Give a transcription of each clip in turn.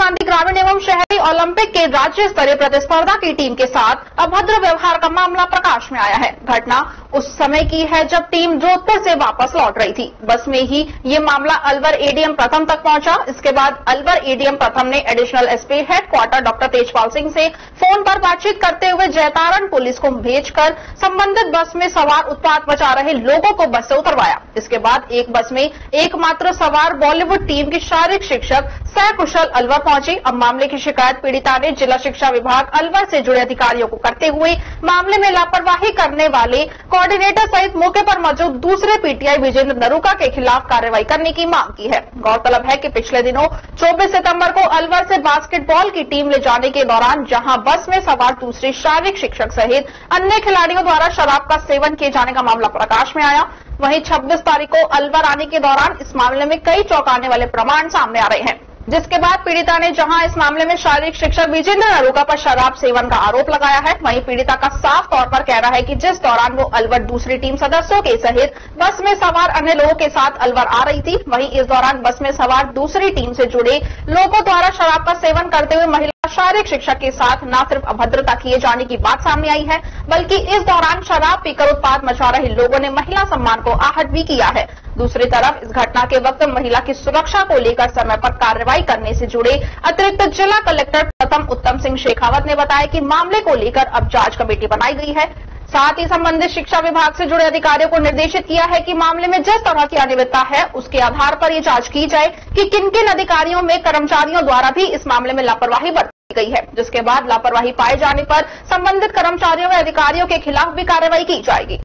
गांधी ग्रामीण एवं शहरी ओलंपिक के राज्य स्तरीय प्रतिस्पर्धा की टीम के साथ अभद्र व्यवहार का मामला प्रकाश में आया है। घटना उस समय की है जब टीम जोधपुर से वापस लौट रही थी। बस में ही ये मामला अलवर एडीएम प्रथम तक पहुंचा। इसके बाद अलवर एडीएम प्रथम ने additional SP headquarter doctor Tejpal Singh से फोन पर बातचीत करते हुए जयतारण पुलिस को भेजकर संबंधित बस में सवार उत्पात मचा रहे लोगों को बस से उतरवाया। इसके बाद एक बस में एकमात्र सवार बॉलीवुड टीम की शारीरिक शिक्षक सकुशल अलवर पहुंची। अब मामले की शिकायत पीड़िता ने जिला शिक्षा विभाग अलवर से जुड़े अधिकारियों को करते हुए मामले में लापरवाही करने वाले कोऑर्डिनेटर सहित मौके पर मौजूद दूसरे पीटीआई विजेंद्र नरूका के खिलाफ कार्रवाई करने की मांग की है। गौरतलब है कि पिछले दिनों 24 सितंबर को अलवर से बास्केटबॉल की टीम ले जाने के दौरान जहां बस में सवार दूसरे शारीरिक शिक्षक सहित अन्य खिलाड़ियों द्वारा शराब का सेवन किए जाने का मामला प्रकाश में आया, वहीं 26 तारीख को अलवर आने के दौरान इस मामले में कई चौंकाने वाले प्रमाण सामने आ रहे हैं। जिसके बाद पीड़िता ने जहां इस मामले में शारीरिक शिक्षक विजेंद्र नरूका पर शराब सेवन का आरोप लगाया है, वहीं पीड़िता का साफ तौर पर कहना है कि जिस दौरान वो अलवर दूसरी टीम सदस्यों के सहित बस में सवार अन्य लोगों के साथ अलवर आ रही थी, वहीं इस दौरान बस में सवार दूसरी टीम से जुड़े लोगों द्वारा शराब का सेवन करते हुए महिला शारीरिक शिक्षक के साथ न सिर्फ अभद्रता किए जाने की बात सामने आई है, बल्कि इस दौरान शराब पीकर उत्पात मचा रहे लोगों ने महिला सम्मान को आहत भी किया है। दूसरी तरफ इस घटना के वक्त महिला की सुरक्षा को लेकर समय पर कार्रवाई करने से जुड़े अतिरिक्त जिला कलेक्टर प्रथम उत्तम सिंह शेखावत ने बताया कि मामले को लेकर अब जांच कमेटी बनाई गई है। साथ ही संबंधित शिक्षा विभाग से जुड़े अधिकारियों को निर्देशित किया है कि मामले में जिस तरह की अनियमितता है उसके आधार पर ये जांच की जाए कि किन किन अधिकारियों में कर्मचारियों द्वारा भी इस मामले में लापरवाही बरती गई है, जिसके बाद लापरवाही पाए जाने पर संबंधित कर्मचारियों व अधिकारियों के खिलाफ भी कार्रवाई की जाएगी।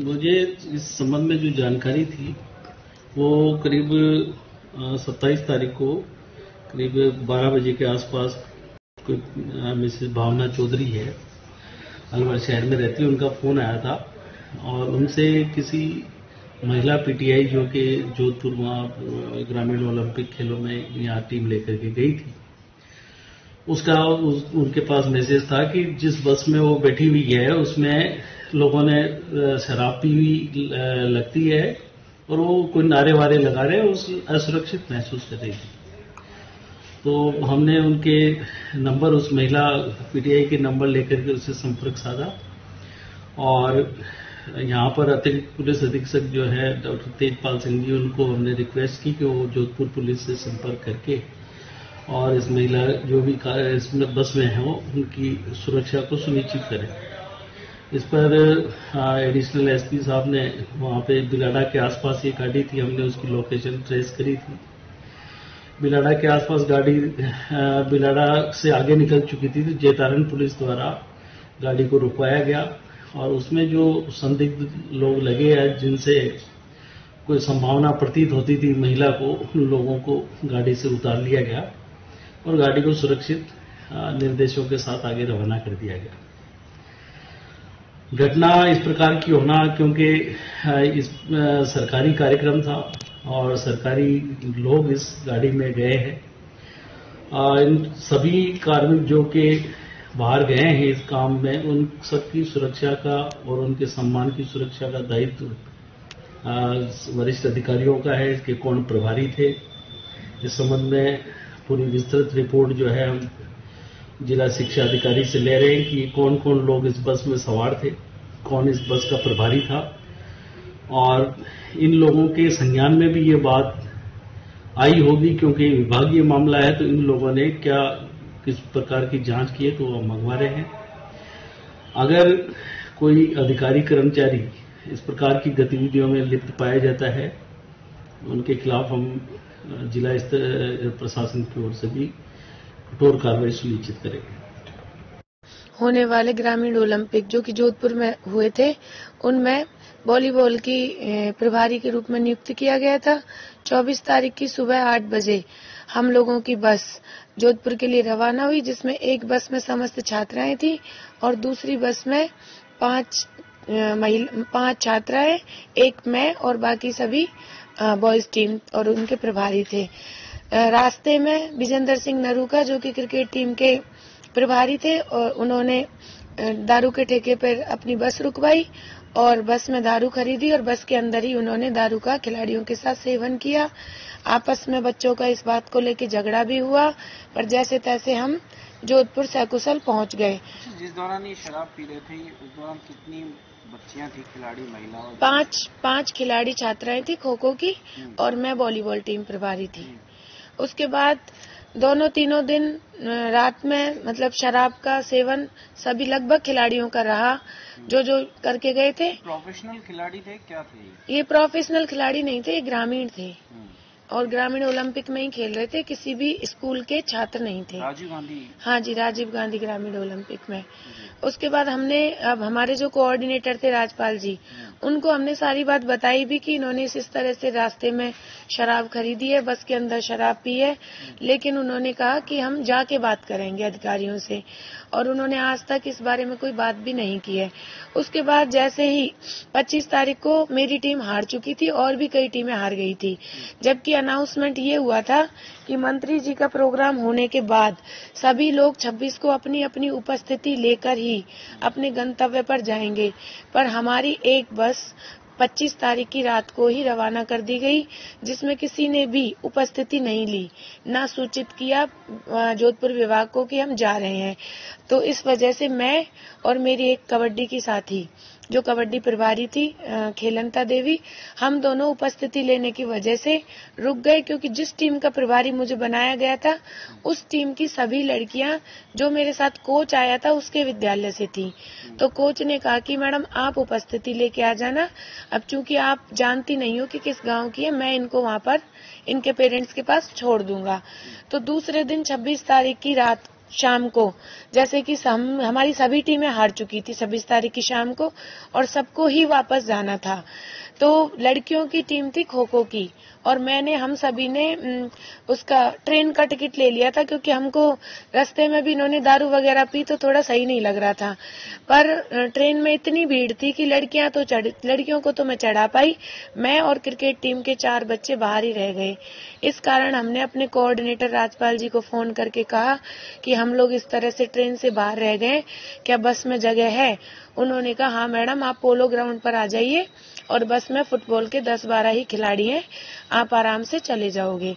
मुझे इस संबंध में जो जानकारी थी वो करीब 27 तारीख को करीब 12 बजे के आसपास कोई मिसेस भावना चौधरी है, अलवर शहर में रहती है, उनका फोन आया था और उनसे किसी महिला पीटीआई जो कि जोधपुर वहाँ ग्रामीण ओलंपिक खेलों में यहाँ टीम लेकर के गई थी, उनके पास मैसेज था कि जिस बस में वो बैठी हुई है उसमें लोगों ने शराब पी हुई लगती है और वो कोई नारे वारे लगा रहे हैं, उस असुरक्षित महसूस कर रही थी। तो हमने उनके नंबर, उस महिला पीटीआई के नंबर लेकर के उससे संपर्क साधा और यहाँ पर अतिरिक्त पुलिस अधीक्षक जो है डॉक्टर तेजपाल सिंह जी, उनको हमने रिक्वेस्ट की कि वो जोधपुर पुलिस से संपर्क करके और इस महिला जो भी इसमें बस में है उनकी सुरक्षा को सुनिश्चित करें। इस पर एडिशनल एसपी साहब ने वहाँ पे बिलाड़ा के आसपास ये गाड़ी थी, हमने उसकी लोकेशन ट्रेस करी थी। बिलाड़ा के आसपास गाड़ी बिलाड़ा से आगे निकल चुकी थी, तो जयतारण पुलिस द्वारा गाड़ी को रुकवाया गया और उसमें जो संदिग्ध लोग लगे हैं जिनसे कोई संभावना प्रतीत होती थी महिला को, उन लोगों को गाड़ी से उतार लिया गया और गाड़ी को सुरक्षित निर्देशों के साथ आगे रवाना कर दिया गया। घटना इस प्रकार की होना क्योंकि इस सरकारी कार्यक्रम था और सरकारी लोग इस गाड़ी में गए हैं। इन सभी कार्मिक जो कि बाहर गए हैं इस काम में, उन सबकी सुरक्षा का और उनके सम्मान की सुरक्षा का दायित्व वरिष्ठ अधिकारियों का है। इसके कौन प्रभारी थे, इस संबंध में पूरी विस्तृत रिपोर्ट जो है हम जिला शिक्षा अधिकारी से ले रहे हैं कि कौन कौन लोग इस बस में सवार थे, कौन इस बस का प्रभारी था और इन लोगों के संज्ञान में भी ये बात आई होगी क्योंकि विभागीय मामला है, तो इन लोगों ने क्या किस प्रकार की जांच की है तो वो मंगवा रहे हैं। अगर कोई अधिकारी कर्मचारी इस प्रकार की गतिविधियों में लिप्त पाया जाता है, उनके खिलाफ हम जिला स्तर प्रशासन की ओर से भी कठोर कार्रवाई सुनिश्चित करेंगे। होने वाले ग्रामीण ओलंपिक जो कि जोधपुर में हुए थे, उनमें वॉलीबॉल की प्रभारी के रूप में नियुक्त किया गया था। 24 तारीख की सुबह 8 बजे हम लोगों की बस जोधपुर के लिए रवाना हुई, जिसमें एक बस में समस्त छात्राएं थी और दूसरी बस में 5 छात्राएं, एक मैं और बाकी सभी बॉयज टीम और उनके प्रभारी थे। रास्ते में विजेंद्र सिंह नरूका जो कि क्रिकेट टीम के प्रभारी थे और उन्होंने दारू के ठेके पर अपनी बस रुकवाई और बस में दारू खरीदी और बस के अंदर ही उन्होंने दारू का खिलाड़ियों के साथ सेवन किया। आपस में बच्चों का इस बात को लेकर झगड़ा भी हुआ, पर जैसे तैसे हम जोधपुर सकुशल पहुंच गए। जिस दौरान ये शराब पी रहे थे उस दौरान कितनी बच्चियां थी, खिलाड़ी महिलाओं? पांच खिलाड़ी छात्राएं थी खो खो की, और मैं वॉलीबॉल टीम प्रभारी थी। उसके बाद दोनों तीनों दिन रात में मतलब शराब का सेवन सभी लगभग खिलाड़ियों का रहा, जो करके गए थे। प्रोफेशनल खिलाड़ी थे क्या थे ये प्रोफेशनल खिलाड़ी नहीं थे, ये ग्रामीण थे और ग्रामीण ओलंपिक में ही खेल रहे थे, किसी भी स्कूल के छात्र नहीं थे। राजीव गांधी? हाँ जी, राजीव गांधी ग्रामीण ओलंपिक में। उसके बाद हमने अब हमारे जो कोऑर्डिनेटर थे राजपाल जी, उनको हमने सारी बात बताई भी कि इन्होंने इस तरह से रास्ते में शराब खरीदी है, बस के अंदर शराब पी है, लेकिन उन्होंने कहा कि हम जाके बात करेंगे अधिकारियों से, और उन्होंने आज तक इस बारे में कोई बात भी नहीं की है। उसके बाद जैसे ही 25 तारीख को मेरी टीम हार चुकी थी और भी कई टीमें हार गई थी, जबकि अनाउंसमेंट ये हुआ था कि मंत्री जी का प्रोग्राम होने के बाद सभी लोग 26 को अपनी अपनी उपस्थिति लेकर ही अपने गंतव्य पर जाएंगे, पर हमारी एक बस 25 तारीख की रात को ही रवाना कर दी गई, जिसमें किसी ने भी उपस्थिति नहीं ली, ना सूचित किया जोधपुर विभाग को कि हम जा रहे हैं। तो इस वजह से मैं और मेरी एक कबड्डी की साथी जो कबड्डी प्रभारी थी खेलंता देवी, हम दोनों उपस्थिति लेने की वजह से रुक गए, क्योंकि जिस टीम का प्रभारी मुझे बनाया गया था उस टीम की सभी लड़कियां जो मेरे साथ कोच आया था उसके विद्यालय से थी। तो कोच ने कहा कि मैडम आप उपस्थिति लेके आ जाना, अब चूंकि आप जानती नहीं हो कि किस गांव की है, मैं इनको वहां पर इनके पेरेंट्स के पास छोड़ दूंगा। तो दूसरे दिन 26 तारीख की रात शाम को, जैसे कि हमारी सभी टीमें हार चुकी थी 26 तारीख की शाम को, और सबको ही वापस जाना था, तो लड़कियों की टीम थी खो खो की, और हम सभी ने उसका ट्रेन का टिकट ले लिया था, क्योंकि हमको रास्ते में भी इन्होंने दारू वगैरह पी तो थोड़ा सही नहीं लग रहा था। पर ट्रेन में इतनी भीड़ थी कि लड़कियों को तो मैं चढ़ा पाई, मैं और क्रिकेट टीम के 4 बच्चे बाहर ही रह गए। इस कारण हमने अपने कोऑर्डिनेटर राजपाल जी को फोन करके कहा कि हम लोग इस तरह से ट्रेन से बाहर रह गए, क्या बस में जगह है? उन्होंने कहा हाँ मैडम, आप पोलो ग्राउंड पर आ जाइए और बस में फुटबॉल के 10-12 ही खिलाड़ी हैं, आप आराम से चले जाओगे।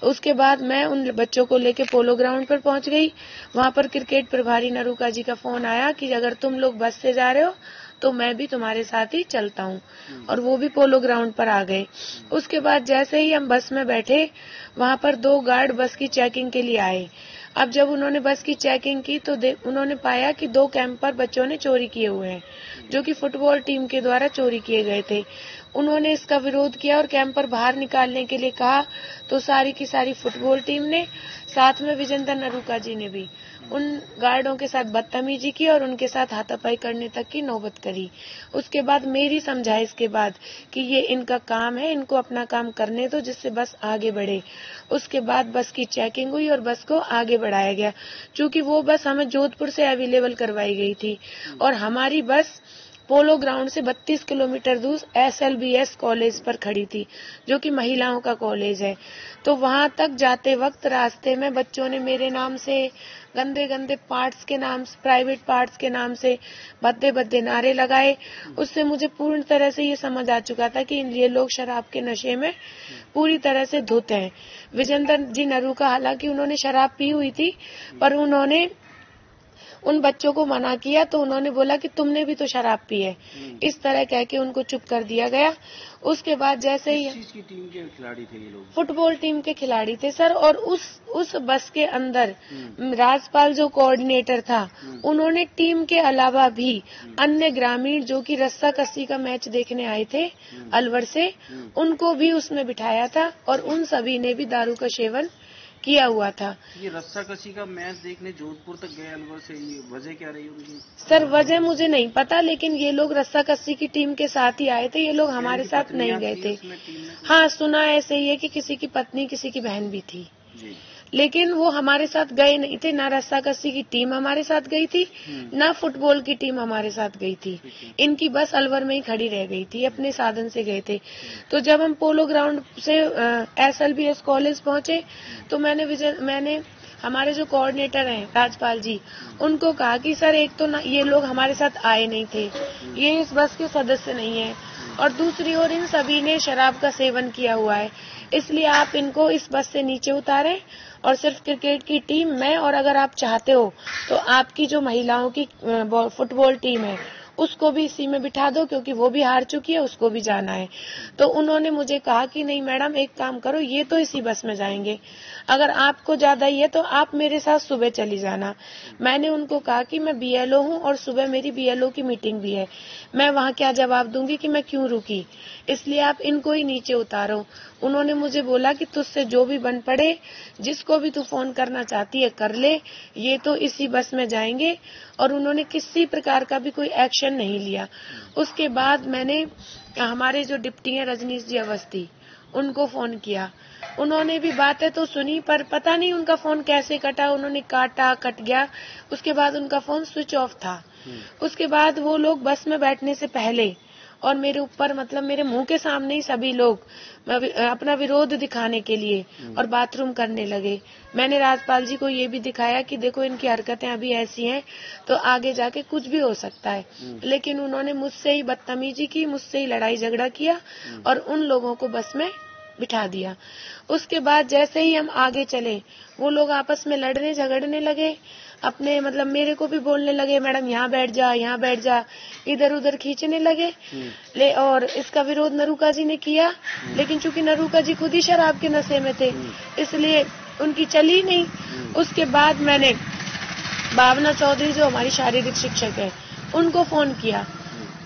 उसके बाद मैं उन बच्चों को लेके पोलो ग्राउंड पर पहुंच गई। वहां पर क्रिकेट प्रभारी नरूका जी का फोन आया कि अगर तुम लोग बस से जा रहे हो तो मैं भी तुम्हारे साथ ही चलता हूँ, और वो भी पोलो ग्राउंड पर आ गए। उसके बाद जैसे ही हम बस में बैठे, वहां पर 2 गार्ड बस की चेकिंग के लिए आए। अब जब उन्होंने बस की चेकिंग की तो उन्होंने पाया कि 2 कैंपर बच्चों ने चोरी किए हुए हैं, जो कि फुटबॉल टीम के द्वारा चोरी किए गए थे। उन्होंने इसका विरोध किया और कैंपर बाहर निकालने के लिए कहा, तो सारी की सारी फुटबॉल टीम ने, साथ में विजेंद्र नरूका जी ने भी उन गार्डों के साथ बदतमीजी की और उनके साथ हाथापाई करने तक की नौबत करी। उसके बाद मेरी समझाइश के बाद कि ये इनका काम है, इनको अपना काम करने दो जिससे बस आगे बढ़े। उसके बाद बस की चेकिंग हुई और बस को आगे बढ़ाया गया, क्योंकि वो बस हमें जोधपुर से अवेलेबल करवाई गई थी, और हमारी बस पोलो ग्राउंड से 32 किलोमीटर दूर SLBS कॉलेज पर खड़ी थी, जो कि महिलाओं का कॉलेज है। तो वहां तक जाते वक्त रास्ते में बच्चों ने मेरे नाम से गंदे गंदे पार्ट्स के नाम, प्राइवेट पार्ट्स के नाम से भद्दे भद्दे नारे लगाए। उससे मुझे पूर्ण तरह से ये समझ आ चुका था कि ये लोग शराब के नशे में पूरी तरह से धुत हैं। विजेंद्र जी नरूका, हालांकि उन्होंने शराब पी हुई थी, पर उन्होंने उन बच्चों को मना किया, तो उन्होंने बोला कि तुमने भी तो शराब पी है, इस तरह कह के उनको चुप कर दिया गया। उसके बाद जैसे ही किस चीज की टीम के खिलाड़ी थे ये लोग? फुटबॉल टीम के खिलाड़ी थे सर, और उस बस के अंदर राजपाल जो कोऑर्डिनेटर था, उन्होंने टीम के अलावा भी अन्य ग्रामीण जो कि रस्सा कस्सी का मैच देखने आए थे अलवर से, उनको भी उसमें बिठाया था, और उन सभी ने भी दारू का सेवन किया हुआ था। ये रस्सा कसी का मैच देखने जोधपुर तक गए अलवर से, ये वजह क्या रही होगी? सर वजह मुझे नहीं पता, लेकिन ये लोग रस्सा कस्सी की टीम के साथ ही आए थे, ये लोग हमारे साथ नहीं गए थे। हाँ, सुना ऐसे ही है कि किसी की पत्नी किसी की बहन भी थी जी। लेकिन वो हमारे साथ गए नहीं थे, ना रस्सा कस्सी की टीम हमारे साथ गई थी, ना फुटबॉल की टीम हमारे साथ गई थी। इनकी बस अलवर में ही खड़ी रह गई थी, अपने साधन से गए थे। तो जब हम पोलो ग्राउंड से SLBS कॉलेज पहुंचे, तो मैंने हमारे जो कोऑर्डिनेटर हैं राजपाल जी, उनको कहा कि सर एक तो ना ये लोग हमारे साथ आए नहीं थे, ये इस बस के सदस्य नहीं है, और दूसरी ओर इन सभी ने शराब का सेवन किया हुआ है, इसलिए आप इनको इस बस से नीचे उतारें और सिर्फ क्रिकेट की टीम में, और अगर आप चाहते हो तो आपकी जो महिलाओं की फुटबॉल टीम है उसको भी इसी में बिठा दो, क्योंकि वो भी हार चुकी है, उसको भी जाना है। तो उन्होंने मुझे कहा कि नहीं मैडम, एक काम करो, ये तो इसी बस में जाएंगे, अगर आपको ज्यादा ही है तो आप मेरे साथ सुबह चली जाना। मैंने उनको कहा कि मैं बीएलओ हूँ और सुबह मेरी बीएलओ की मीटिंग भी है, मैं वहाँ क्या जवाब दूंगी कि मैं क्यों रुकी, इसलिए आप इनको ही नीचे उतारो। उन्होंने मुझे बोला कि तुझसे जो भी बन पड़े, जिसको भी तू फोन करना चाहती है कर ले, ये तो इसी बस में जाएंगे, और उन्होंने किसी प्रकार का भी कोई एक्शन नहीं लिया। उसके बाद मैंने हमारे जो डिप्टी हैं रजनीश जी अवस्थी, उनको फोन किया, उन्होंने भी बातें तो सुनी, पर पता नहीं उनका फोन कैसे कटा, उन्होंने काटा, कट गया, उसके बाद उनका फोन स्विच ऑफ था। उसके बाद वो लोग बस में बैठने से पहले और मेरे ऊपर, मतलब मेरे मुंह के सामने ही सभी लोग अपना विरोध दिखाने के लिए और बाथरूम करने लगे। मैंने राजपाल जी को ये भी दिखाया कि देखो इनकी हरकतें अभी ऐसी हैं तो आगे जाके कुछ भी हो सकता है, लेकिन उन्होंने मुझसे ही बदतमीजी की, मुझसे ही लड़ाई झगड़ा किया और उन लोगों को बस में बिठा दिया। उसके बाद जैसे ही हम आगे चले, वो लोग आपस में लड़ने झगड़ने लगे, अपने मतलब मेरे को भी बोलने लगे, मैडम यहाँ बैठ जा, यहाँ बैठ जा, इधर उधर खींचने लगे। और इसका विरोध नरूका जी ने किया, लेकिन चूंकि नरूका जी खुद ही शराब के नशे में थे, इसलिए उनकी चली नहीं। उसके बाद मैंने भावना चौधरी जो हमारी शारीरिक शिक्षक है, उनको फोन किया।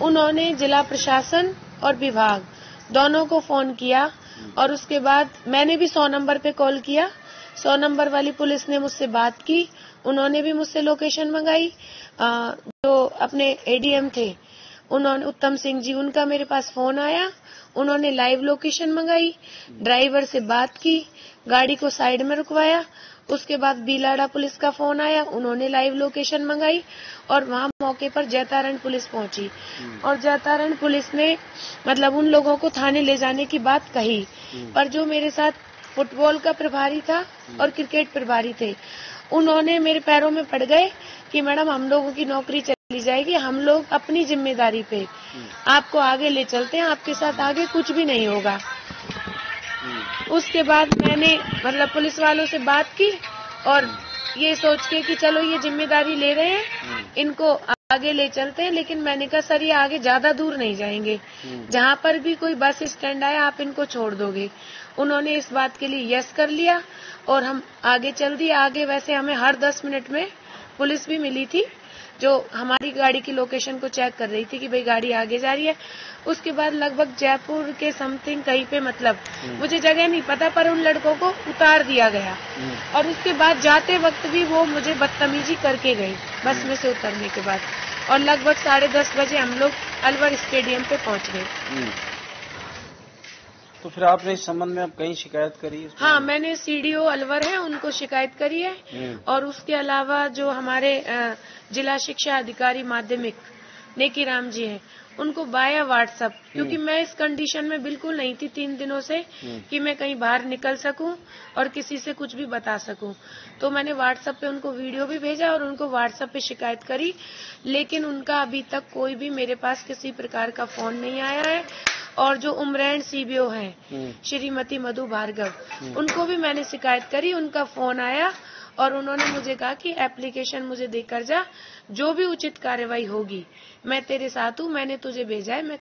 उन्होंने जिला प्रशासन और विभाग दोनों को फोन किया, और उसके बाद मैंने भी 100 नंबर पे कॉल किया। 100 नंबर वाली पुलिस ने मुझसे बात की, उन्होंने भी मुझसे लोकेशन मंगाई। जो अपने एडीएम थे, उन्होंने उत्तम सिंह जी, उनका मेरे पास फोन आया, उन्होंने लाइव लोकेशन मंगाई, ड्राइवर से बात की, गाड़ी को साइड में रुकवाया। उसके बाद बीलाड़ा पुलिस का फोन आया, उन्होंने लाइव लोकेशन मंगाई और वहां मौके पर जैतारण पुलिस पहुंची, और जैतारण पुलिस ने मतलब उन लोगों को थाने ले जाने की बात कही, पर जो मेरे साथ फुटबॉल का प्रभारी था और क्रिकेट प्रभारी थे, उन्होंने मेरे पैरों में पड़ गए कि मैडम हम लोगों की नौकरी चली जाएगी, हम लोग अपनी जिम्मेदारी पे आपको आगे ले चलते हैं, आपके साथ आगे कुछ भी नहीं होगा। उसके बाद मैंने मतलब पुलिस वालों से बात की और ये सोच के कि चलो ये जिम्मेदारी ले रहे हैं, इनको आगे ले चलते हैं, लेकिन मैंने कहा सर ये आगे ज्यादा दूर नहीं जाएंगे, जहाँ पर भी कोई बस स्टैंड आया आप इनको छोड़ दोगे। उन्होंने इस बात के लिए यस कर लिया और हम आगे चल दिए। आगे वैसे हमें हर 10 मिनट में पुलिस भी मिली थी जो हमारी गाड़ी की लोकेशन को चेक कर रही थी कि भाई गाड़ी आगे जा रही है। उसके बाद लगभग जयपुर के समथिंग कहीं पे, मतलब मुझे जगह नहीं पता, पर उन लड़कों को उतार दिया गया और उसके बाद जाते वक्त भी वो मुझे बदतमीजी करके गए बस में से उतरने के बाद, और लगभग 10:30 बजे हम लोग अलवर स्टेडियम पे पहुंच गए। तो फिर आपने इस संबंध में अब कहीं शिकायत करी? हाँ, मैंने सीडीओ अलवर है उनको शिकायत करी है, और उसके अलावा जो हमारे जिला शिक्षा अधिकारी माध्यमिक नेकीराम जी हैं, उनको बाया व्हाट्सएप, क्योंकि मैं इस कंडीशन में बिल्कुल नहीं थी 3 दिनों से कि मैं कहीं बाहर निकल सकूं और किसी से कुछ भी बता सकूं, तो मैंने व्हाट्सएप पे उनको वीडियो भी भेजा और उनको व्हाट्सएप पे शिकायत करी, लेकिन उनका अभी तक कोई भी मेरे पास किसी प्रकार का फोन नहीं आया है। और जो उमरैन सीबीओ हैं श्रीमती मधु भार्गव, उनको भी मैंने शिकायत करी, उनका फोन आया और उन्होंने मुझे कहा कि एप्लीकेशन मुझे देकर जा, जो भी उचित कार्रवाई होगी मैं तेरे साथ हूँ, मैंने तुझे भेजा है, मैं